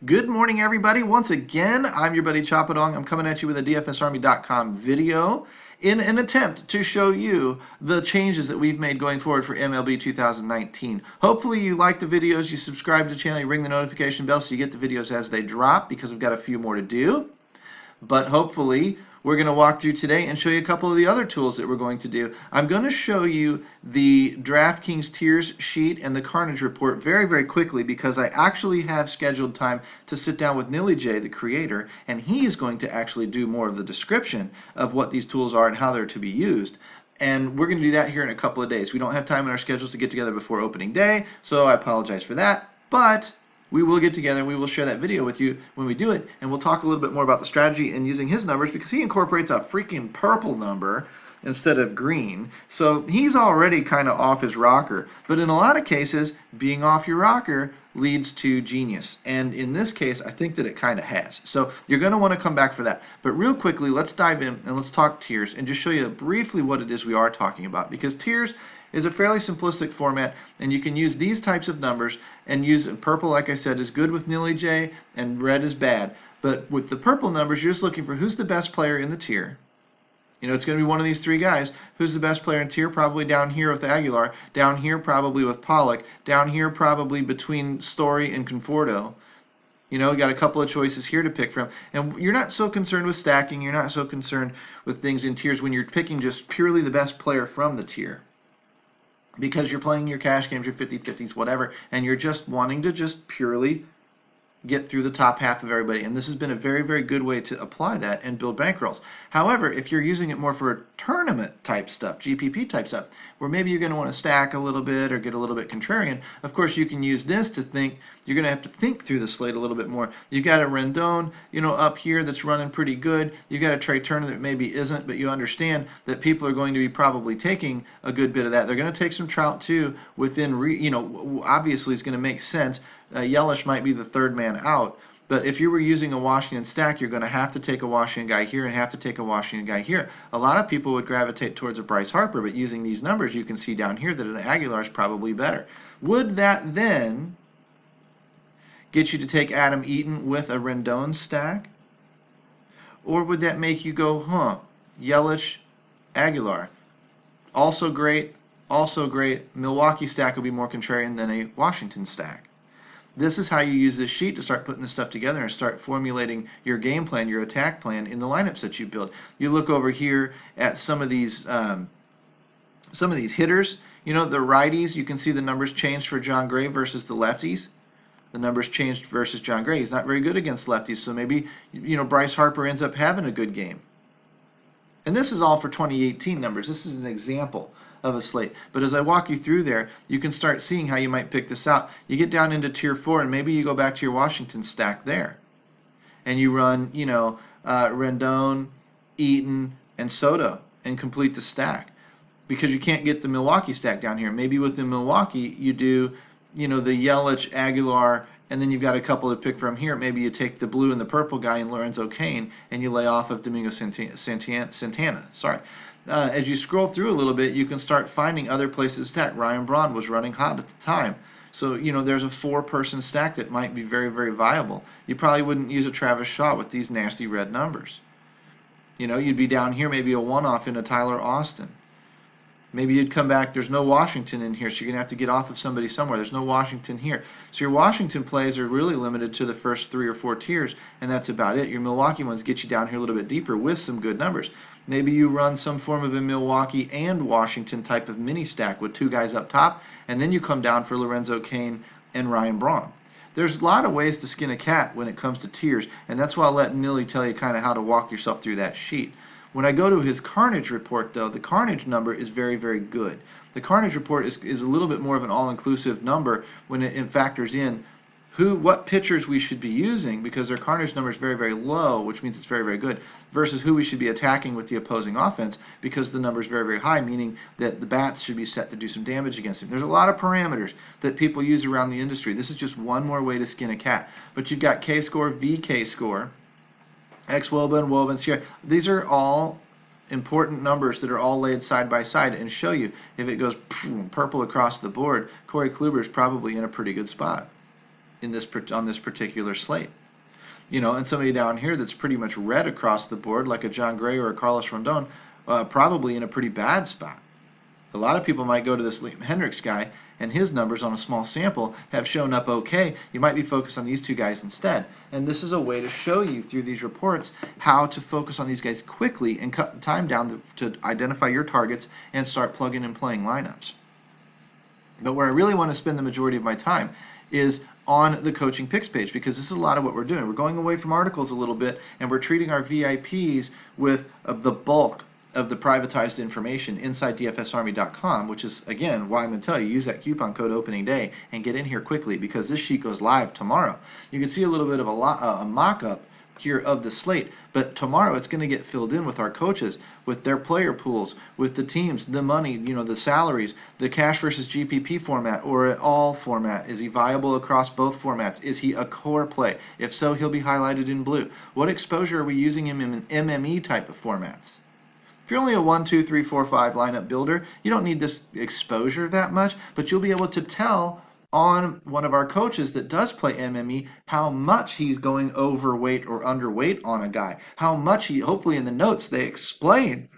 Good morning, everybody. Once again, I'm your buddy Chapadong. I'm coming at you with a DFSArmy.com video in an attempt to show you the changes that we've made going forward for MLB 2019. Hopefully you like the videos, you subscribe to the channel, you ring the notification bell so you get the videos as they drop, because we've got a few more to do. But hopefully we're going to walk through today and show you a couple of the other tools that we're going to do. I'm going to show you the DraftKings tiers sheet and the Carnage report very, very quickly, because I actually have scheduled time to sit down with Nilly J, the creator, and he is going to actually do more of the description of what these tools are and how they're to be used. And we're going to do that here in a couple of days. We don't have time in our schedules to get together before opening day, so I apologize for that. But we will get together and we will share that video with you when we do it, and we'll talk a little bit more about the strategy and using his numbers, because he incorporates a freaking purple number instead of green. So he's already kind of off his rocker. But in a lot of cases, being off your rocker leads to genius. And in this case, I think that it kind of has. So you're going to want to come back for that. But real quickly, let's dive in and let's talk tiers and just show you briefly what it is we are talking about, because tiers is a fairly simplistic format, and you can use these types of numbers and use purple, like I said, is good with Nilly J, and red is bad. But with the purple numbers, you're just looking for who's the best player in the tier. You know, it's going to be one of these three guys. Who's the best player in tier? Probably down here with Aguilar, down here probably with Pollock, down here probably between Story and Conforto. You know, you got a couple of choices here to pick from. And you're not so concerned with stacking, you're not so concerned with things in tiers when you're picking just purely the best player from the tier, because you're playing your cash games, your 50-50s, whatever, and you're just wanting to just purely get through the top half of everybody. And this has been a very, very good way to apply that and build bankrolls. However, if you're using it more for tournament type stuff, GPP type stuff, where maybe you're going to want to stack a little bit or get a little bit contrarian, of course you can use this to think. You're going to have to think through the slate a little bit more. You've got a Rendon, you know, up here that's running pretty good. You've got a Trey Turner that maybe isn't, but you understand that people are going to be probably taking a good bit of that. They're going to take some Trout too within, you know, obviously it's going to make sense. Yelich might be the third man out, but if you were using a Washington stack, you're going to have to take a Washington guy here and have to take a Washington guy here. A lot of people would gravitate towards a Bryce Harper, but using these numbers, you can see down here that an Aguilar is probably better. Would that then get you to take Adam Eaton with a Rendon stack? Or would that make you go, Yelich, Aguilar? Also great, also great. Milwaukee stack will be more contrarian than a Washington stack. This is how you use this sheet to start putting this stuff together and start formulating your game plan, your attack plan in the lineups that you build. You look over here at some of these hitters. You know, the righties, you can see the numbers changed for John Gray versus the lefties. The numbers changed versus John Gray. He's not very good against lefties, so maybe, you know, Bryce Harper ends up having a good game. And this is all for 2018 numbers. This is an example of a slate. But as I walk you through there, you can start seeing how you might pick this out. You get down into tier 4, and maybe you go back to your Washington stack there. And you run, you know, Rendon, Eaton, and Soto and complete the stack. Because you can't get the Milwaukee stack down here. Maybe within Milwaukee, you do, you know, the Yelich, Aguilar, and then you've got a couple to pick from here. Maybe you take the blue and the purple guy in Lorenzo Cain, and you lay off of Domingo Santana. Sorry. As you scroll through a little bit, you can start finding other places to stack. Ryan Braun was running hot at the time. So, you know, there's a 4-person stack that might be very, very viable. You probably wouldn't use a Travis Shaw with these nasty red numbers. You know, you'd be down here, maybe a one-off in a Tyler Austin. Maybe you'd come back, there's no Washington in here, so you're going to have to get off of somebody somewhere. There's no Washington here. So your Washington plays are really limited to the first 3 or 4 tiers, and that's about it. Your Milwaukee ones get you down here a little bit deeper with some good numbers. Maybe you run some form of a Milwaukee and Washington type of mini stack with 2 guys up top, and then you come down for Lorenzo Cain and Ryan Braun. There's a lot of ways to skin a cat when it comes to tiers, and that's why I'll let Nilly tell you kind of how to walk yourself through that sheet. When I go to his Carnage report, though, the Carnage number is very, very good. The Carnage report is a little bit more of an all-inclusive number when it factors in what pitchers we should be using, because their Carnage number is very, very low, which means it's very, very good, versus who we should be attacking with the opposing offense, because the number is very, very high, meaning that the bats should be set to do some damage against him. There's a lot of parameters that people use around the industry. This is just one more way to skin a cat. But you've got K-score, VK score, X-Woba and Woba and Sierra. These are all important numbers that are all laid side by side and show you if it goes purple across the board, Corey Kluber is probably in a pretty good spot. in this on this particular slate. And somebody down here that's pretty much red across the board, like a John Gray or a Carlos Rondon, probably in a pretty bad spot. A lot of people might go to this Liam Hendricks guy, and his numbers on a small sample have shown up okay. You might be focused on these two guys instead. And this is a way to show you through these reports how to focus on these guys quickly and cut the time down to identify your targets and start plugging and playing lineups. But where I really want to spend the majority of my time is on the coaching picks page, because this is a lot of what we're doing. We're going away from articles a little bit, and we're treating our VIPs with the bulk of the privatized information inside DFSArmy.com, which is, again, why I'm going to tell you, use that coupon code opening day and get in here quickly, because this sheet goes live tomorrow. You can see a little bit of a mock-up here of the slate, but tomorrow it's going to get filled in with our coaches, with their player pools, with the teams, the money, the salaries, the cash versus GPP format, or at all format. Is he viable across both formats? Is he a core play? If so, he'll be highlighted in blue. What exposure are we using him in an MME type of formats? If you're only a 1, 2, 3, 4, 5 lineup builder, you don't need this exposure that much, but you'll be able to tell on one of our coaches that does play MME how much he's going overweight or underweight on a guy. How much hopefully in the notes they explain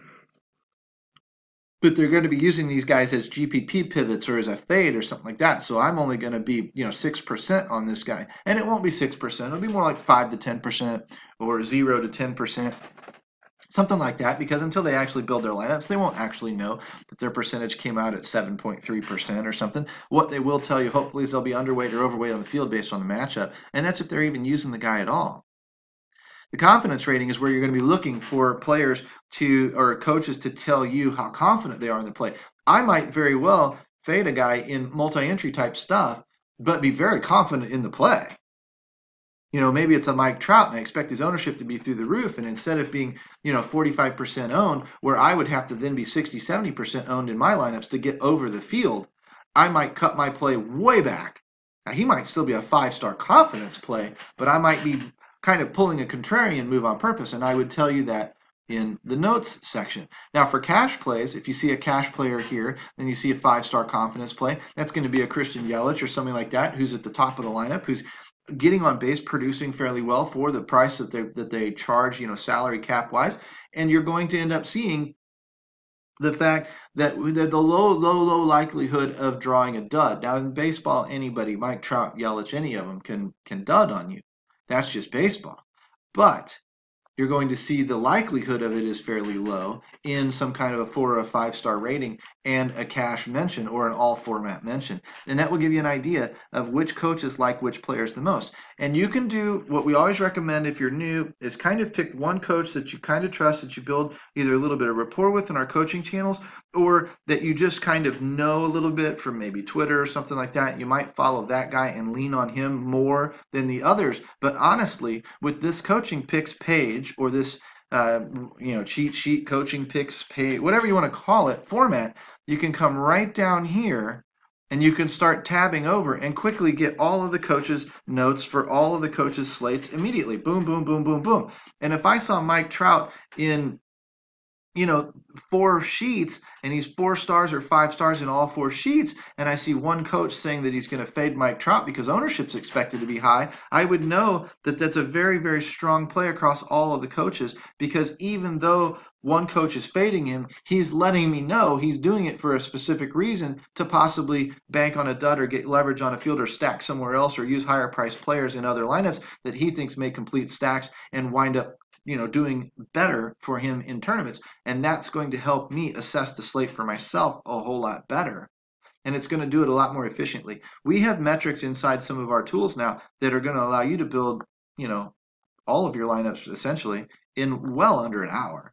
that they're going to be using these guys as GPP pivots or as a fade or something like that. So I'm only going to be 6% on this guy. And it won't be 6%. It'll be more like 5 to 10% or 0 to 10%. Something like that, because until they actually build their lineups, they won't actually know that their percentage came out at 7.3% or something. What they will tell you, hopefully, is they'll be underweight or overweight on the field based on the matchup, and that's if they're even using the guy at all. The confidence rating is where you're going to be looking for players or coaches to tell you how confident they are in the play. I might very well fade a guy in multi-entry type stuff, but be very confident in the play. Maybe it's a Mike Trout, and I expect his ownership to be through the roof. And instead of being, 45% owned, where I would have to then be 60, 70% owned in my lineups to get over the field, I might cut my play way back. Now, he might still be a 5-star confidence play, but I might be kind of pulling a contrarian move on purpose. And I would tell you that in the notes section. Now, for cash plays, if you see a cash player here, then you see a 5-star confidence play. That's going to be a Christian Yelich or something like that, who's at the top of the lineup, who's getting on base, producing fairly well for the price that they charge, salary cap wise, and you're going to end up seeing the fact that the low likelihood of drawing a dud. Now in baseball, anybody, Mike Trout, Yelich, any of them can dud on you. That's just baseball. But you're going to see the likelihood of it is fairly low in some kind of a 4 or a 5-star rating and a cash mention or an all format mention. And that will give you an idea of which coaches like which players the most. And you can do what we always recommend if you're new is kind of pick one coach that you kind of trust, that you build either a little bit of rapport with in our coaching channels, or that you just kind of know a little bit from maybe Twitter or something like that. You might follow that guy and lean on him more than the others. But honestly, with this coaching picks page or this cheat sheet coaching picks page, whatever you want to call it, format, you can come right down here and you can start tabbing over and quickly get all of the coaches' notes for all of the coaches' slates immediately. Boom, boom, boom, boom, boom. And if I saw Mike Trout in 4 sheets and he's 4 stars or 5 stars in all 4 sheets, and I see one coach saying that he's going to fade Mike Trout because ownership's expected to be high, I would know that that's a very, very strong play across all of the coaches, because even though one coach is fading him, he's letting me know he's doing it for a specific reason, to possibly bank on a dud or get leverage on a field or stack somewhere else or use higher priced players in other lineups that he thinks may complete stacks and wind up doing better for him in tournaments. And that's going to help me assess the slate for myself a whole lot better. And it's going to do it a lot more efficiently. We have metrics inside some of our tools now that are going to allow you to build, all of your lineups essentially in well under an hour.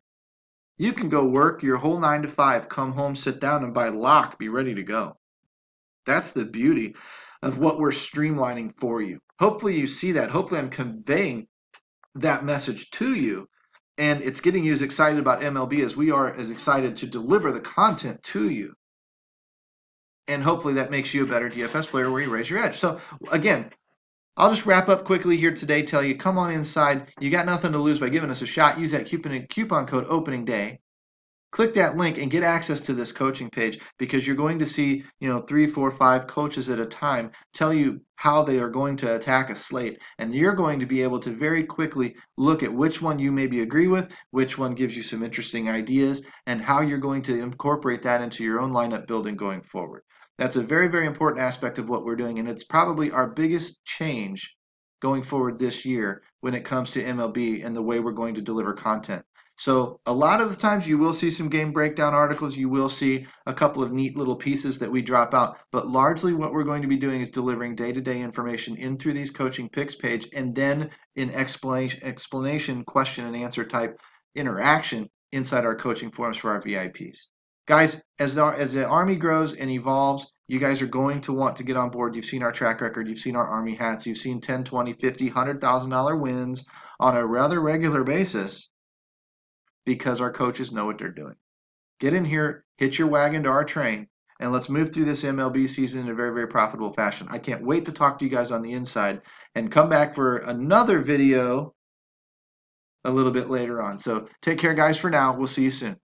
You can go work your whole 9 to 5, come home, sit down, and by lock, be ready to go. That's the beauty of what we're streamlining for you. Hopefully you see that. Hopefully I'm conveying that message to you, and it's getting you as excited about MLB as we are as excited to deliver the content to you. And hopefully that makes you a better DFS player where you raise your edge. So again, I'll just wrap up quickly here today, tell you, come on inside. You got nothing to lose by giving us a shot. Use that coupon code opening day. click that link and get access to this coaching page, because you're going to see, 3, 4, 5 coaches at a time tell you how they are going to attack a slate. And you're going to be able to very quickly look at which one you maybe agree with, which one gives you some interesting ideas, and how you're going to incorporate that into your own lineup building going forward. That's a very, very important aspect of what we're doing, and it's probably our biggest change going forward this year when it comes to MLB and the way we're going to deliver content. So a lot of the times you will see some game breakdown articles, you will see a couple of neat little pieces that we drop out, but largely what we're going to be doing is delivering day-to-day information in through these coaching picks page, and then in explanation, question and answer type interaction inside our coaching forums for our VIPs. Guys, as the Army grows and evolves, you guys are going to want to get on board. You've seen our track record. You've seen our Army hats. You've seen 10, 20, 50, $100,000 wins on a rather regular basis, because our coaches know what they're doing. Get in here, hitch your wagon to our train, and let's move through this MLB season in a very, very profitable fashion. I can't wait to talk to you guys on the inside and come back for another video a little bit later on. So take care, guys, for now. We'll see you soon.